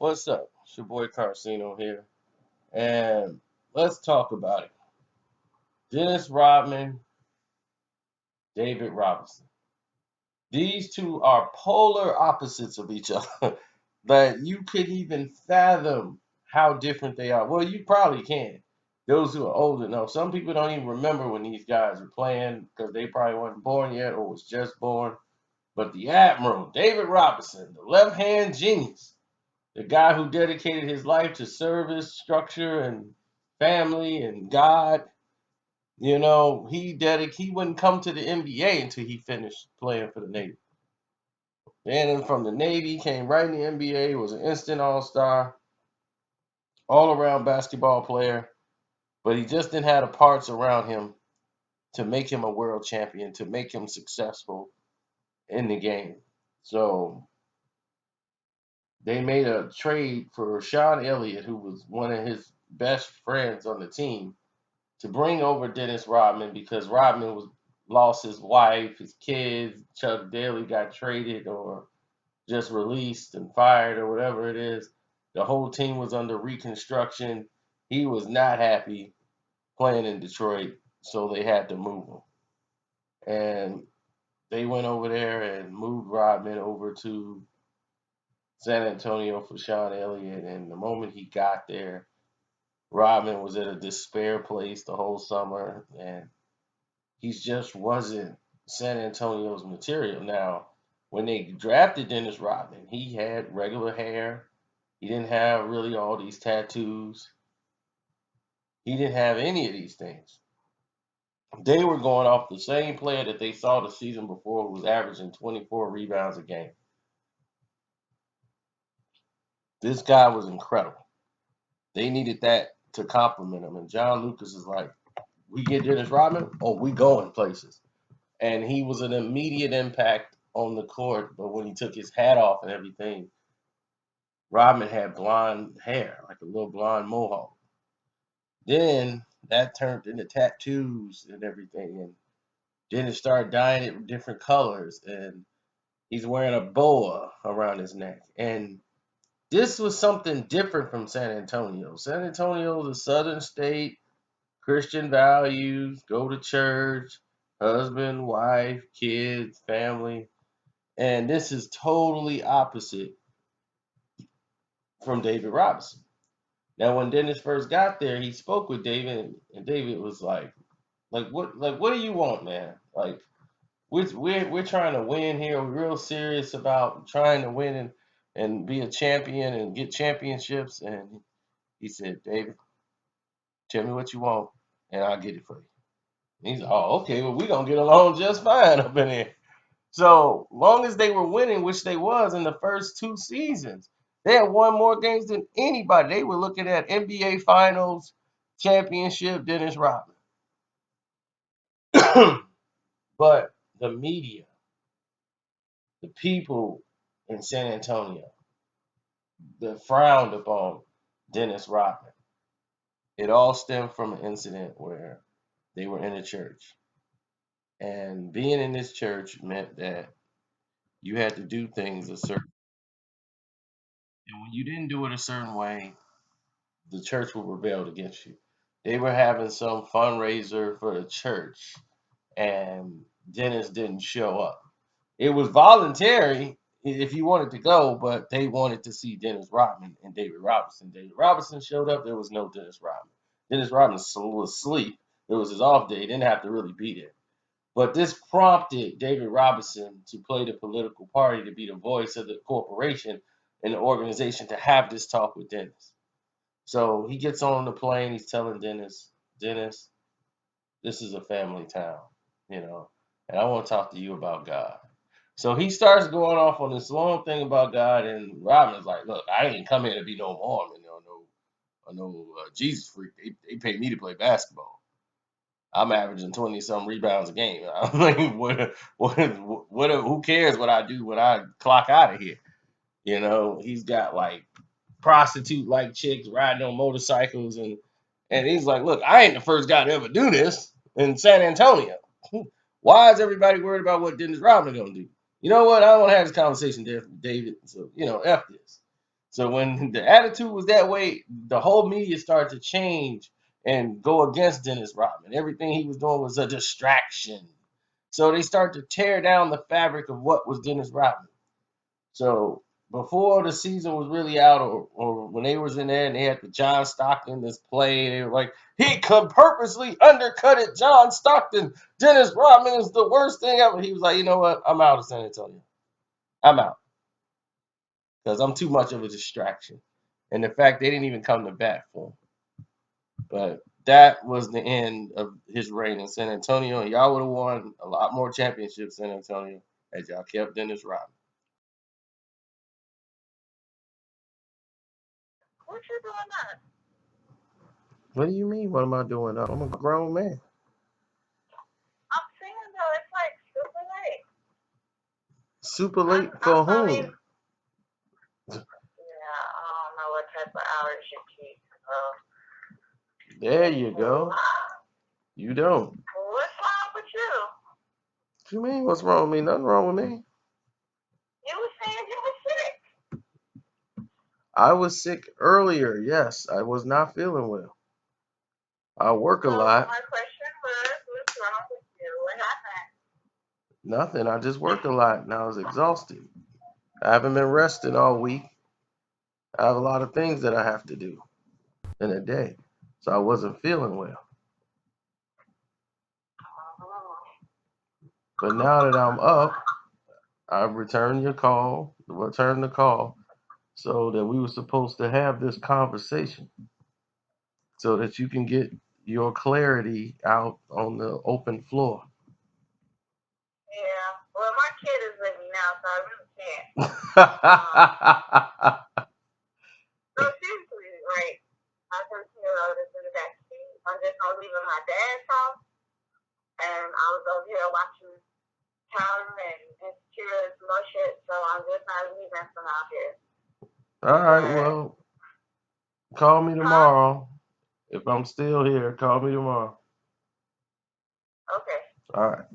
What's up? It's your boy Carcino here, and let's talk about it. Dennis Rodman, David Robinson. These two are polar opposites of each other that you could even fathom how different they are. Well, you probably can. Those who are old enough. Some people don't even remember when these guys were playing because they probably weren't born yet or was just born. But the Admiral, David Robinson, the left hand genius, the guy who dedicated his life to service, structure, and family and God. He wouldn't come to the NBA until he finished playing for the Navy. Then from the Navy, came right in the NBA, was an instant all-star, all-around basketball player, but he just didn't have the parts around him to make him a world champion, to make him successful in the game. So they made a trade for Sean Elliott, who was one of his best friends on the team, to bring over Dennis Rodman because Rodman was lost his wife, his kids. Chuck Daly got traded or just released and fired or whatever it is. The whole team was under reconstruction. He was not happy playing in Detroit, so they had to move him. And they went over there and moved Rodman over to San Antonio for Sean Elliott. And the moment he got there, Rodman was at a despair place the whole summer, and he just wasn't San Antonio's material. Now, when they drafted Dennis Rodman, he had regular hair. He didn't have really all these tattoos. He didn't have any of these things. They were going off the same player that they saw the season before, who was averaging 24 rebounds a game. This guy was incredible. They needed that to complement him. And John Lucas is like, we get Dennis Rodman, oh, we going places. And he was an immediate impact on the court. But when he took his hat off and everything, Rodman had blonde hair, like a little blonde mohawk. Then that turned into tattoos and everything, and then it started dyeing it different colors, and he's wearing a boa around his neck. And this was something different from San Antonio. San Antonio is a southern state, Christian values, go to church, husband, wife, kids, family. And this is totally opposite from David Robinson. Now, when Dennis first got there, he spoke with David, and David was like, what do you want, man? Like, we're trying to win here. We're real serious about trying to win and be a champion and get championships." And he said, "David, tell me what you want, and I'll get it for you." And he's like, "Oh, okay. Well, we're gonna get along just fine up in here." So long as they were winning, which they was in the first two seasons, they had won more games than anybody. They were looking at NBA Finals championship, Dennis Rodman. But the media, the people in San Antonio, that frowned upon Dennis Rodman. It all stemmed from an incident where they were in a church. And being in this church meant that you had to do things a certain way. And when you didn't do it a certain way, the church will rebel against you. They were having some fundraiser for the church, and Dennis didn't show up. It was voluntary if you wanted to go, but they wanted to see Dennis Rodman and David Robinson. David Robinson showed up. There was no Dennis Rodman. Dennis Rodman was asleep. It was his off day. He didn't have to really be there. But this prompted David Robinson to play the political party, to be the voice of the corporation and the organization, to have this talk with Dennis. So he gets on the plane. He's telling Dennis, this is a family town, and I want to talk to you about God. So he starts going off on this long thing about God, and Robin's like, "Look, I ain't come here to be no Mormon, no Jesus freak. They pay me to play basketball. I'm averaging 20 some rebounds a game. I mean, who cares what I do when I clock out of here? He's got like prostitute like chicks riding on motorcycles, and he's like, look, I ain't the first guy to ever do this in San Antonio. Why is everybody worried about what Dennis Rodman gonna do? You know what? I don't want to have this conversation, David. So F this. So when the attitude was that way, the whole media started to change and go against Dennis Rodman. Everything he was doing was a distraction. So they start to tear down the fabric of what was Dennis Rodman. So before the season was really out, or when they was in there and they had the John Stockton this play, they were like, he could purposely undercutted John Stockton. Dennis Rodman is the worst thing ever. He was like, you know what? I'm out of San Antonio. I'm out because I'm too much of a distraction. And the fact they didn't even come to bat for him. But that was the end of his reign in San Antonio, and y'all would have won a lot more championships in San Antonio as y'all kept Dennis Rodman. What you doing now? What do you mean? What am I doing? I'm a grown man. I'm saying though, it's like super late. Super late for I mean, whom? yeah, I don't know what type of hours you keep. There you go. You don't. What's wrong with you? What you mean? What's wrong with me? Nothing wrong with me. You were saying you were sick. I was sick earlier. Yes, I was not feeling well. I work a So lot. my question was, what's wrong with you? What happened? Nothing. I just work a lot and I was exhausted. I haven't been resting all week. I have a lot of things that I have to do in a day. So I wasn't feeling well. But now that I'm up, I've returned your call, returned the call, so that we were supposed to have this conversation so that you can get your clarity out on the open floor. Yeah. Well, my kid is with me now, so I really can't. No, seriously, like, I can feel this in the back seat. I'm just gonna leave at my dad's house, and I was over here watching Tyler and Insecure and some more shit, so I'm just not leaving from out here. All right, But, well, call me huh? tomorrow. If I'm still here, call me tomorrow. Okay. All right.